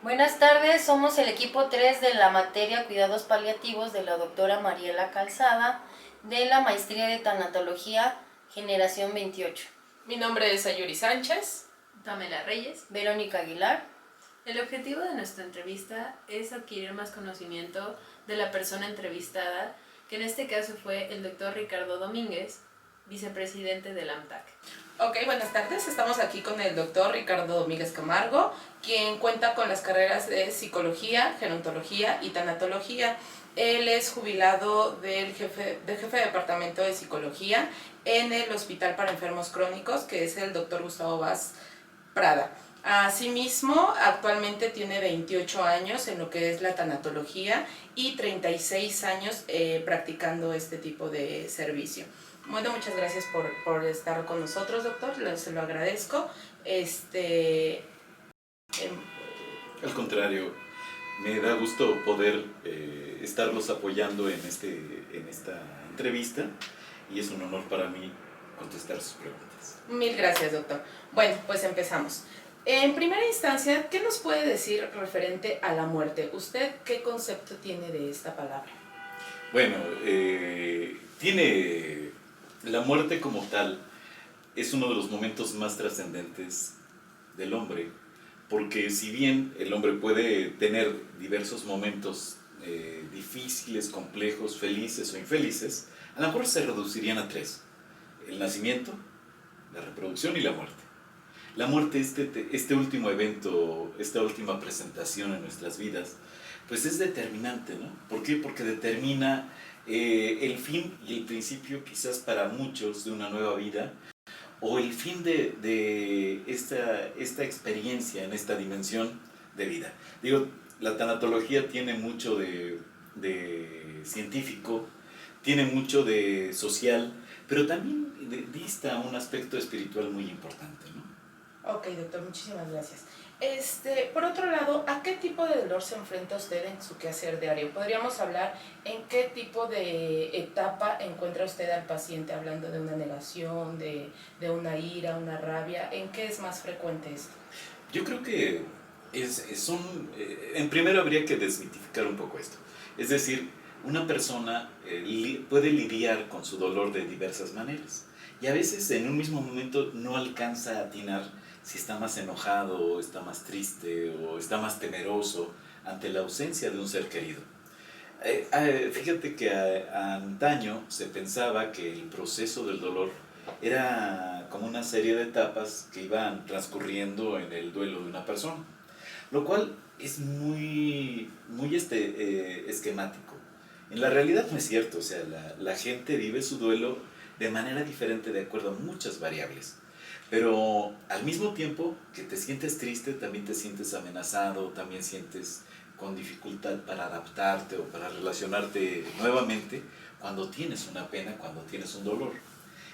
Buenas tardes, somos el equipo 3 de la materia Cuidados Paliativos de la doctora Mariela Calzada de la Maestría de Tanatología Generación 28. Mi nombre es Ayuri Sánchez. Pamela Reyes. Verónica Aguilar. El objetivo de nuestra entrevista es adquirir más conocimiento de la persona entrevistada, que en este caso fue el doctor Ricardo Domínguez, vicepresidente del AMTAC. Ok, buenas tardes. Estamos aquí con el doctor Ricardo Domínguez Camargo, quien cuenta con las carreras de Psicología, Gerontología y Tanatología. Él es jubilado del jefe de Departamento de Psicología en el Hospital para Enfermos Crónicos, que es el doctor Gustavo Vaz Prada. Asimismo, actualmente tiene 28 años en lo que es la tanatología y 36 años practicando este tipo de servicio. Bueno, muchas gracias por estar con nosotros, doctor, se lo agradezco. Al contrario, me da gusto poder estarlos apoyando en esta entrevista y es un honor para mí contestar sus preguntas. Mil gracias, doctor. Bueno, pues empezamos. En primera instancia, ¿qué nos puede decir referente a la muerte? ¿Usted qué concepto tiene de esta palabra? Bueno, la muerte como tal es uno de los momentos más trascendentes del hombre, porque si bien el hombre puede tener diversos momentos difíciles, complejos, felices o infelices, a lo mejor se reducirían a tres: el nacimiento, la reproducción y la muerte. La muerte, este último evento, esta última presentación en nuestras vidas, pues es determinante, ¿no? ¿Por qué? Porque determina el fin y el principio quizás para muchos de una nueva vida, o el fin de esta experiencia en esta dimensión de vida. Digo, la tanatología tiene mucho de científico, tiene mucho de social, pero también dista un aspecto espiritual muy importante, ¿no? Ok, doctor, muchísimas gracias. Por otro lado, ¿a qué tipo de dolor se enfrenta usted en su quehacer diario? ¿Podríamos hablar en qué tipo de etapa encuentra usted al paciente, hablando de una negación, de una ira, una rabia? ¿En qué es más frecuente esto? Yo creo que en primero habría que desmitificar un poco esto. Es decir, una persona puede lidiar con su dolor de diversas maneras y a veces en un mismo momento no alcanza a atinar si está más enojado, o está más triste, o está más temeroso ante la ausencia de un ser querido. Fíjate que antaño se pensaba que el proceso del dolor era como una serie de etapas que iban transcurriendo en el duelo de una persona, lo cual es muy esquemático. En la realidad no es cierto, o sea, la gente vive su duelo de manera diferente de acuerdo a muchas variables. Pero al mismo tiempo que te sientes triste, también te sientes amenazado, también sientes con dificultad para adaptarte o para relacionarte nuevamente cuando tienes una pena, cuando tienes un dolor.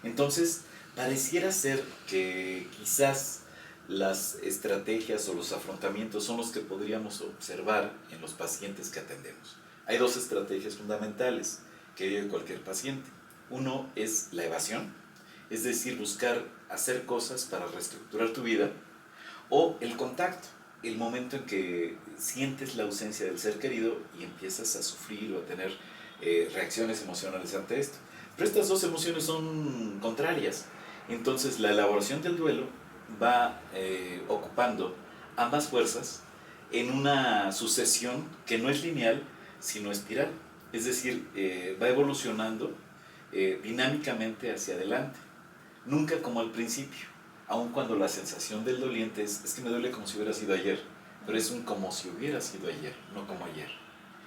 Entonces, pareciera ser que quizás las estrategias o los afrontamientos son los que podríamos observar en los pacientes que atendemos. Hay dos estrategias fundamentales que vive cualquier paciente. Uno es la evasión, es decir, buscar hacer cosas para reestructurar tu vida, o el contacto, el momento en que sientes la ausencia del ser querido y empiezas a sufrir o a tener reacciones emocionales ante esto. Pero estas dos emociones son contrarias, entonces la elaboración del duelo va ocupando ambas fuerzas en una sucesión que no es lineal, sino espiral, es decir, va evolucionando dinámicamente hacia adelante. Nunca como al principio, aun cuando la sensación del doliente es que me duele como si hubiera sido ayer, pero es un como si hubiera sido ayer, no como ayer.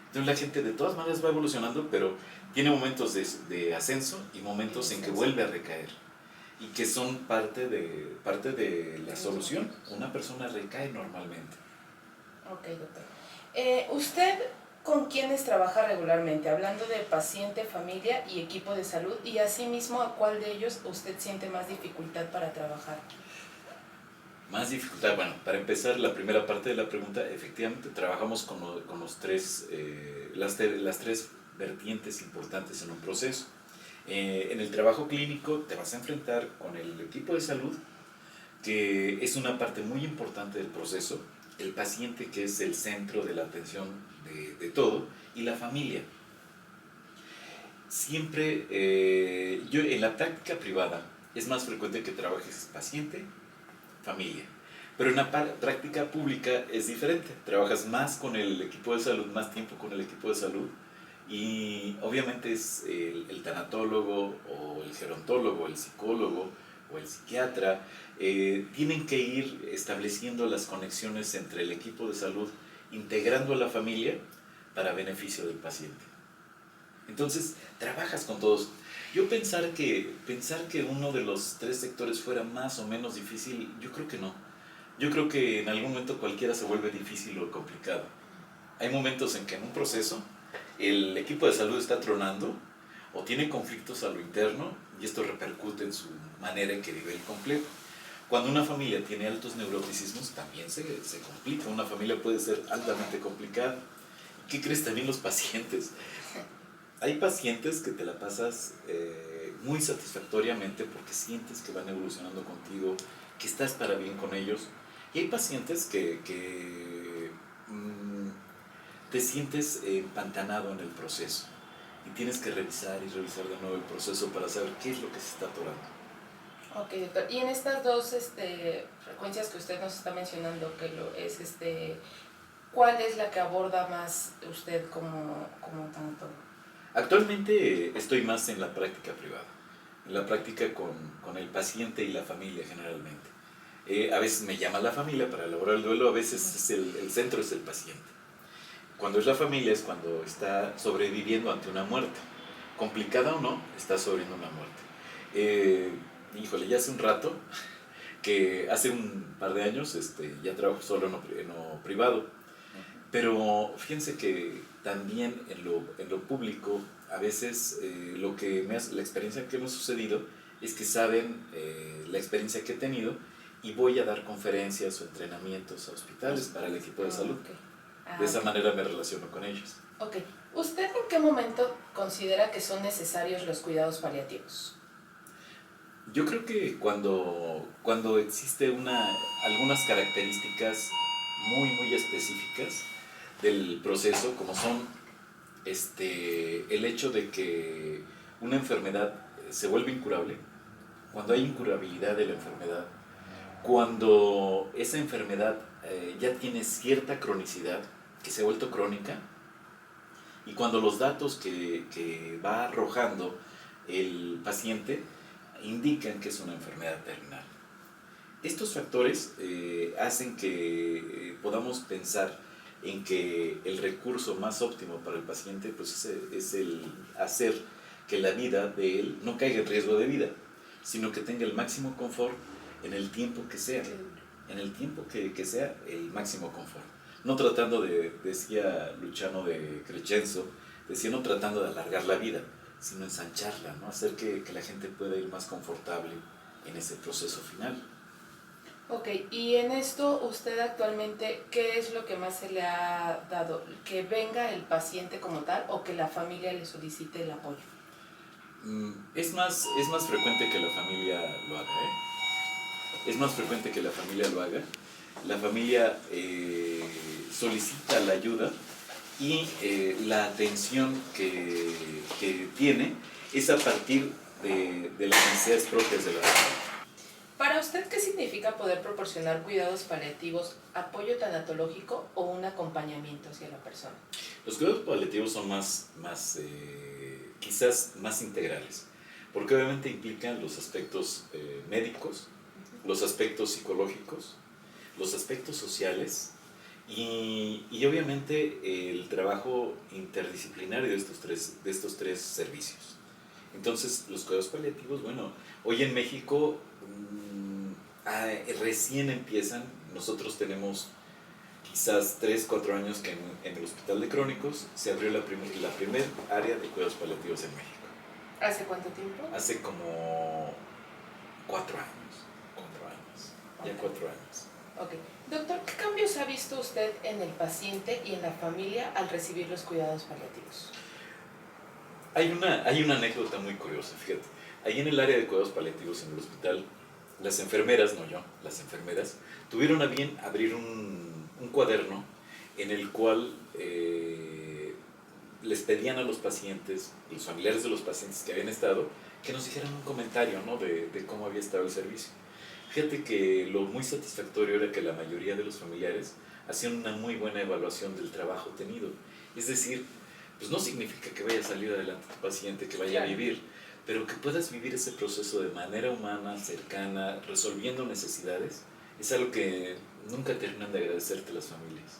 Entonces la gente de todas maneras va evolucionando, pero tiene momentos de ascenso y momentos en que vuelve a recaer, y que son parte de la solución. Una persona recae normalmente. Ok, doctor. ¿Usted con quiénes trabaja regularmente? Hablando de paciente, familia y equipo de salud, y asimismo, ¿a cuál de ellos usted siente más dificultad para trabajar? Más dificultad, bueno, para empezar la primera parte de la pregunta, efectivamente trabajamos con los las tres vertientes importantes en un proceso. En el trabajo clínico te vas a enfrentar con el equipo de salud, que es una parte muy importante del proceso, el paciente, que es el centro de la atención de todo, y la familia. Siempre, yo en la práctica privada, es más frecuente que trabajes paciente, familia. Pero en la práctica pública es diferente. Trabajas más con el equipo de salud, más tiempo con el equipo de salud. Y obviamente es el tanatólogo o el gerontólogo, el psicólogo o el psiquiatra, tienen que ir estableciendo las conexiones entre el equipo de salud, integrando a la familia para beneficio del paciente. Entonces, trabajas con todos. Yo pensar que uno de los tres sectores fuera más o menos difícil, yo creo que no. Yo creo que en algún momento cualquiera se vuelve difícil o complicado. Hay momentos en que en un proceso el equipo de salud está tronando o tiene conflictos a lo interno y esto repercute en su manera en que vive el complejo. Cuando una familia tiene altos neuroticismos también se complica. Una familia puede ser altamente complicada. ¿Qué crees? También los pacientes. Hay pacientes que te la pasas muy satisfactoriamente porque sientes que van evolucionando contigo, que estás para bien con ellos. Y hay pacientes que te sientes empantanado en el proceso y tienes que revisar y revisar de nuevo el proceso para saber qué es lo que se está atorando. Ok, doctor. Y en estas dos frecuencias que usted nos está mencionando, que ¿cuál es la que aborda más usted como tanatólogo? Actualmente estoy más en la práctica privada, en la práctica con el paciente y la familia generalmente. A veces me llama la familia para elaborar el duelo, a veces el centro es el paciente. Cuando es la familia es cuando está sobreviviendo ante una muerte. Complicada o no, está sobreviviendo una muerte. Híjole, ya hace un rato, que hace un par de años ya trabajo solo en lo privado. Pero fíjense que también en lo público, a veces la experiencia que me ha sucedido es que saben la experiencia que he tenido y voy a dar conferencias o entrenamientos a hospitales para el equipo de salud. Okay. De esa manera me relaciono con ellos. Ok. ¿Usted en qué momento considera que son necesarios los cuidados paliativos? Yo creo que cuando existe algunas características muy específicas del proceso, como son el hecho de que una enfermedad se vuelve incurable, cuando hay incurabilidad de la enfermedad, cuando esa enfermedad ya tiene cierta cronicidad, que se ha vuelto crónica, y cuando los datos que va arrojando el paciente indican que es una enfermedad terminal. Estos factores hacen que podamos pensar en que el recurso más óptimo para el paciente pues, es el hacer que la vida de él no caiga en riesgo de vida, sino que tenga el máximo confort en el tiempo que sea, el máximo confort. No tratando decía Luciano de Crescenzo, no tratando de alargar la vida, sino ensancharla, ¿no? Hacer que la gente pueda ir más confortable en ese proceso final. Ok, y en esto usted actualmente, ¿qué es lo que más se le ha dado? ¿Que venga el paciente como tal o que la familia le solicite el apoyo? Es más frecuente que la familia lo haga, Es más frecuente que la familia lo haga. La familia solicita la ayuda y la atención que tiene es a partir de las necesidades propias de la familia. Para usted, ¿qué significa poder proporcionar cuidados paliativos, apoyo tanatológico o un acompañamiento hacia la persona? Los cuidados paliativos son quizás más integrales, porque obviamente implican los aspectos médicos, los aspectos psicológicos, los aspectos sociales y obviamente el trabajo interdisciplinario de estos tres servicios. Entonces, los cuidados paliativos, bueno, hoy en México recién empiezan. Nosotros tenemos quizás 3-4 años que en el Hospital de Crónicos se abrió la primer área de cuidados paliativos en México. ¿Hace cuánto tiempo? Hace como 4 años. 4 años. Ok. Doctor, ¿qué cambios ha visto usted en el paciente y en la familia al recibir los cuidados paliativos? Hay una anécdota muy curiosa, fíjate. Ahí en el área de cuidados paliativos en el hospital, las enfermeras tuvieron a bien abrir un un cuaderno en el cual les pedían a los pacientes, los familiares de los pacientes que habían estado, que nos dijeran un comentario, ¿no?, de cómo había estado el servicio. Fíjate que lo muy satisfactorio era que la mayoría de los familiares hacían una muy buena evaluación del trabajo tenido. Es decir, pues no significa que vaya a salir adelante tu paciente, que vaya a vivir, pero que puedas vivir ese proceso de manera humana, cercana, resolviendo necesidades, es algo que nunca terminan de agradecerte las familias.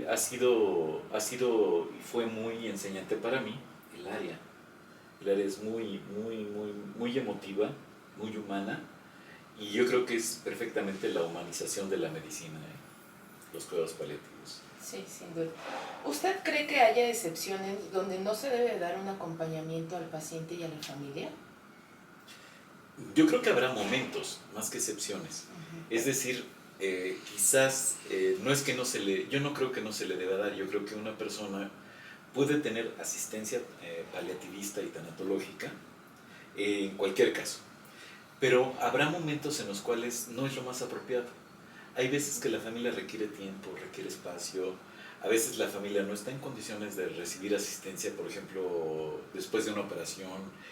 Ha sido y fue muy enseñante para mí el área. El área es muy emotiva, muy humana, y yo creo que es perfectamente la humanización de la medicina, los cuidados paliativos. Sí, sin duda. ¿Usted cree que haya excepciones donde no se debe dar un acompañamiento al paciente y a la familia? Yo creo que habrá momentos, más que excepciones. Es decir, quizás no es que no se le, yo no creo que no se le deba dar, yo creo que una persona puede tener asistencia paliativista y tanatológica en cualquier caso, pero habrá momentos en los cuales no es lo más apropiado. Hay veces que la familia requiere tiempo, requiere espacio, a veces la familia no está en condiciones de recibir asistencia, por ejemplo, después de una operación,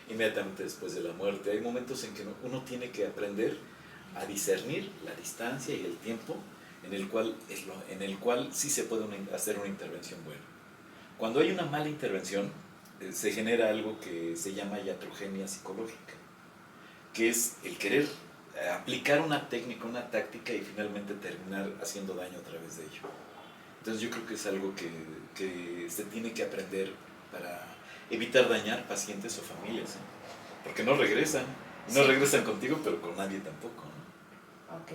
inmediatamente después de la muerte. Hay momentos en que uno tiene que aprender a discernir la distancia y el tiempo en el cual sí se puede hacer una intervención buena. Cuando hay una mala intervención, se genera algo que se llama iatrogenia psicológica, que es el querer aplicar una técnica, una táctica y finalmente terminar haciendo daño a través de ello. Entonces yo creo que es algo que se tiene que aprender para evitar dañar pacientes o familias, porque no regresan. No regresan contigo, pero con nadie tampoco, ¿no? Ok.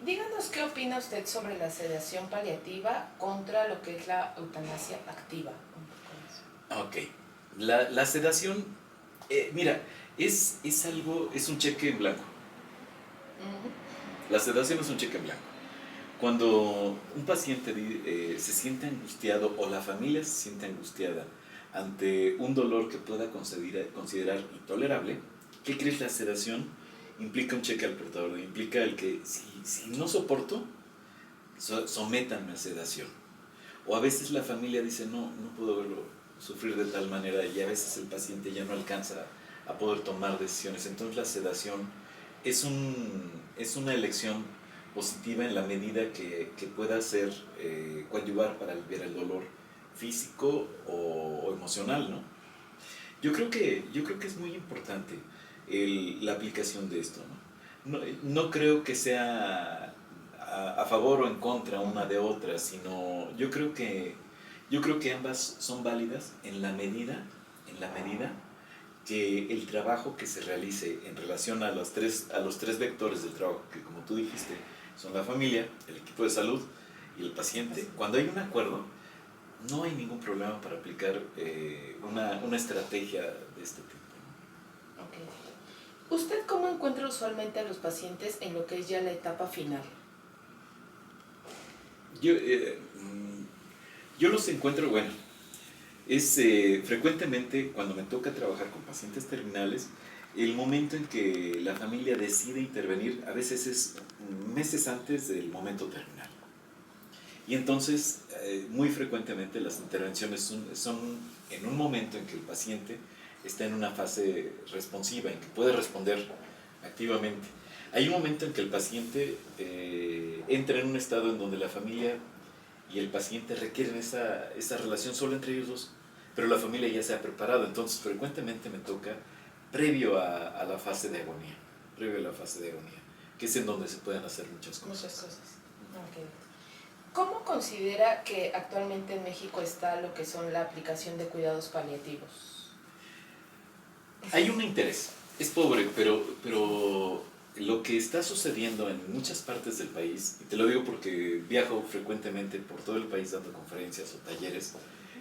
Díganos qué opina usted sobre la sedación paliativa contra lo que es la eutanasia activa. Ok. La sedación, mira, es un cheque en blanco. La sedación es un cheque en blanco. Cuando un paciente se siente angustiado o la familia se siente angustiada ante un dolor que pueda considerar intolerable, ¿qué crees? La sedación implica un cheque al portador, implica el que si no soporto, sométanme a sedación. O a veces la familia dice, no puedo verlo sufrir de tal manera, y a veces el paciente ya no alcanza a poder tomar decisiones. Entonces la sedación es una elección positiva en la medida que pueda ser coadyuvar para aliviar el dolor físico o emocional, ¿no? Yo creo que es muy importante la aplicación de esto, ¿no? No creo que sea a favor o en contra una de otra, sino yo creo que ambas son válidas en la medida que el trabajo que se realice en relación a los tres vectores del trabajo, que como tú dijiste, son la familia, el equipo de salud y el paciente. Cuando hay un acuerdo, no hay ningún problema para aplicar una estrategia de este tipo. Okay. ¿Usted cómo encuentra usualmente a los pacientes en lo que es ya la etapa final? Yo los encuentro, bueno, frecuentemente cuando me toca trabajar con pacientes terminales, el momento en que la familia decide intervenir a veces es meses antes del momento terminal. Y entonces, muy frecuentemente las intervenciones son en un momento en que el paciente está en una fase responsiva, en que puede responder activamente. Hay un momento en que el paciente entra en un estado en donde la familia y el paciente requieren esa relación solo entre ellos dos, pero la familia ya se ha preparado. Entonces, frecuentemente me toca previo a la fase de agonía, que es en donde se pueden hacer muchas cosas. Okay. ¿Cómo considera que actualmente en México está lo que son la aplicación de cuidados paliativos? Hay un interés, es pobre, pero lo que está sucediendo en muchas partes del país, y te lo digo porque viajo frecuentemente por todo el país dando conferencias o talleres,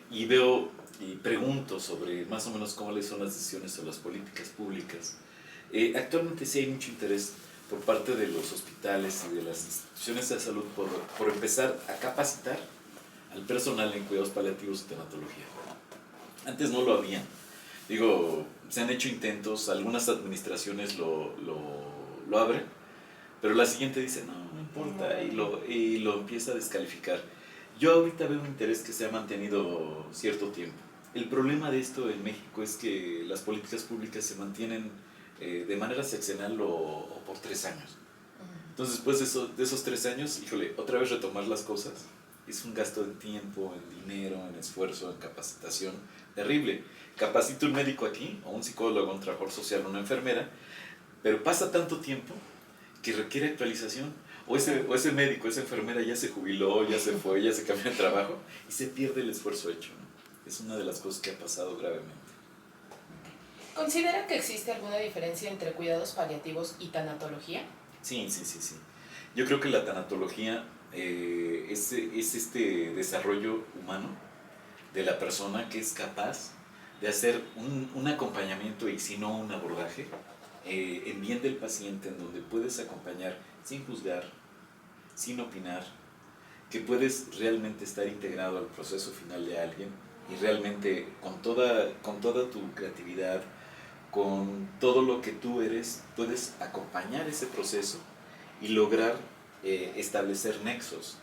y veo y pregunto sobre más o menos cómo son las decisiones o las políticas públicas. Actualmente sí hay mucho interés por parte de los hospitales y de las instituciones de salud por empezar a capacitar al personal en cuidados paliativos y tanatología. Antes no lo habían. Digo, se han hecho intentos, algunas administraciones lo abren, pero la siguiente dice, no importa, y lo empieza a descalificar. Yo ahorita veo un interés que se ha mantenido cierto tiempo. El problema de esto en México es que las políticas públicas se mantienen de manera sexenal o por 3 años. Entonces, después de esos 3 años, híjole, otra vez retomar las cosas es un gasto en tiempo, en dinero, en esfuerzo, en capacitación terrible. Capacita un médico aquí, o un psicólogo, un trabajador social, una enfermera, pero pasa tanto tiempo que requiere actualización. O ese médico, esa enfermera ya se jubiló, ya se fue, ya se cambió de trabajo y se pierde el esfuerzo hecho, ¿no? Es una de las cosas que ha pasado gravemente. ¿Considera que existe alguna diferencia entre cuidados paliativos y tanatología? Sí. Yo creo que la tanatología es este desarrollo humano de la persona que es capaz de hacer un acompañamiento y si no un abordaje en bien del paciente, en donde puedes acompañar sin juzgar, sin opinar, que puedes realmente estar integrado al proceso final de alguien y realmente con toda tu creatividad, con todo lo que tú eres, puedes acompañar ese proceso y lograr establecer nexos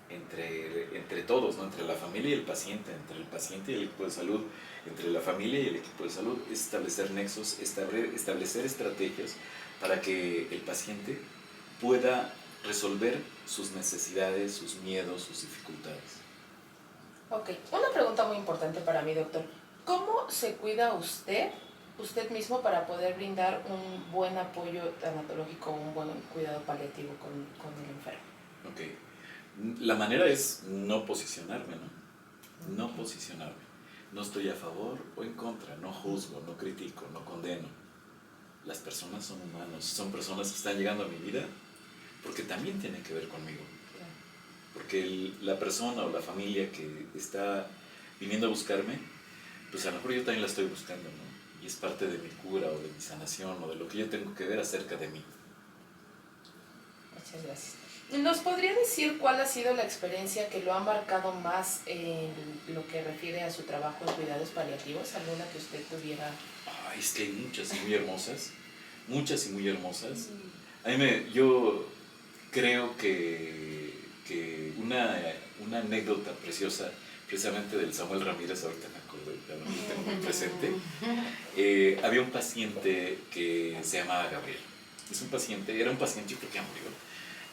entre todos, ¿no? Entre la familia y el paciente, entre el paciente y el equipo de salud, entre la familia y el equipo de salud, es establecer nexos, establecer estrategias para que el paciente pueda resolver sus necesidades, sus miedos, sus dificultades. Ok, una pregunta muy importante para mí, doctor. ¿Cómo se cuida usted mismo para poder brindar un buen apoyo tanatológico, un buen cuidado paliativo con el enfermo? Ok, la manera es no posicionarme, ¿no? No posicionarme. No estoy a favor o en contra, no juzgo, no critico, no condeno. Las personas son humanos, son personas que están llegando a mi vida porque también tienen que ver conmigo. Porque la persona o la familia que está viniendo a buscarme, pues a lo mejor yo también la estoy buscando, ¿no? Y es parte de mi cura o de mi sanación o de lo que yo tengo que ver acerca de mí. Muchas gracias. ¿Nos podría decir cuál ha sido la experiencia que lo ha marcado más en lo que refiere a su trabajo en cuidados paliativos? ¿Alguna que usted tuviera? Ay, es que hay muchas y muy hermosas. Muchas y muy hermosas. Yo creo que una anécdota preciosa, precisamente del Samuel Ramírez, ahorita me acuerdo, ya lo tengo muy presente. Había un paciente que se llamaba Gabriel. Era un paciente, yo creo que ya murió.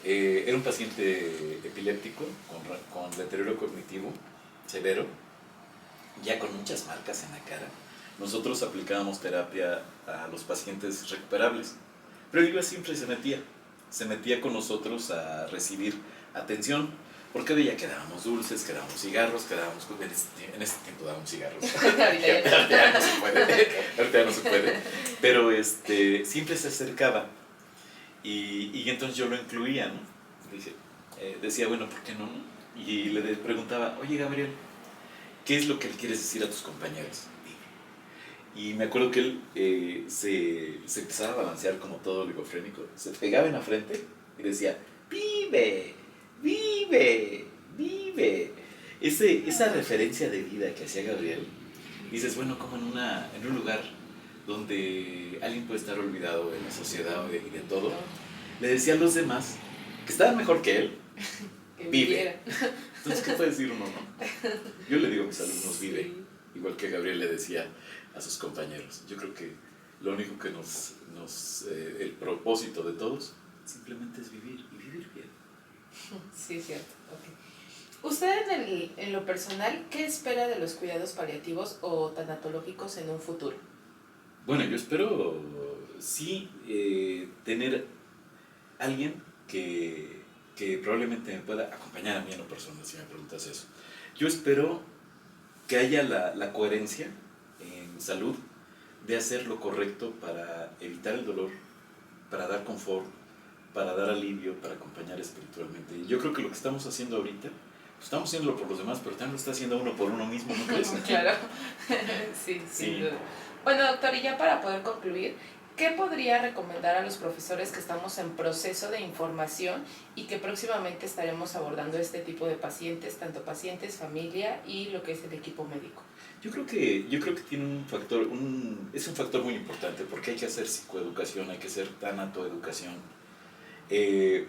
Era un paciente epiléptico con deterioro cognitivo severo, ya con muchas marcas en la cara. Nosotros aplicábamos terapia a los pacientes recuperables, pero él siempre se metía con nosotros a recibir atención, porque veía que dábamos dulces, que dábamos cigarros, en este tiempo dábamos cigarros. Ahorita ya no se puede, pero siempre se acercaba y entonces yo lo incluía, ¿no? Decía, bueno, ¿por qué no? Y le preguntaba, oye Gabriel, ¿qué es lo que le quieres decir a tus compañeros? Y me acuerdo que él se empezaba a balancear como todo oligofrénico, se pegaba en la frente y decía, ¡vive! ¡Vive! ¡Vive! Esa referencia de vida que hacía Gabriel, dices, bueno, como en un lugar donde alguien puede estar olvidado de la sociedad y de todo, le decía a los demás que estaban mejor que él, Que vive. Entonces, ¿qué puede decir uno, no? Yo le digo a mis alumnos, vive, igual que Gabriel le decía a sus compañeros. Yo creo que lo único que el propósito de todos simplemente es vivir y vivir bien. Sí, cierto. Okay. ¿Usted en lo personal, qué espera de los cuidados paliativos o tanatológicos en un futuro? Bueno, yo espero sí tener alguien que probablemente me pueda acompañar a mí en lo personal, si me preguntas eso. Yo espero que haya la coherencia en salud de hacer lo correcto para evitar el dolor, para dar confort, para dar alivio, para acompañar espiritualmente. Y yo creo que lo que estamos haciendo ahorita, pues estamos haciéndolo por los demás, pero también lo está haciendo uno por uno mismo, ¿no crees? Claro, sí, sin duda. Bueno, doctor, y ya para poder concluir, ¿qué podría recomendar a los profesores que estamos en proceso de información y que próximamente estaremos abordando este tipo de pacientes, tanto pacientes, familia y lo que es el equipo médico? Yo creo que tiene es un factor muy importante porque hay que hacer psicoeducación, hay que hacer tanatoeducación.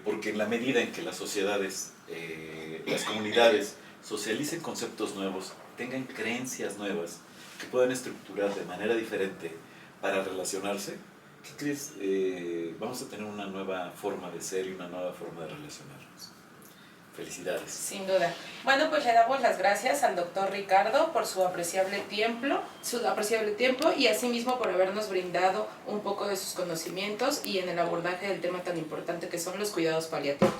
porque en la medida en que las sociedades, las comunidades socialicen conceptos nuevos, tengan creencias nuevas, que puedan estructurar de manera diferente para relacionarse, ¿qué crees? Vamos a tener una nueva forma de ser y una nueva forma de relacionarnos. Felicidades. Sin duda. Bueno, pues le damos las gracias al doctor Ricardo por su apreciable tiempo y asimismo por habernos brindado un poco de sus conocimientos y en el abordaje del tema tan importante que son los cuidados paliativos.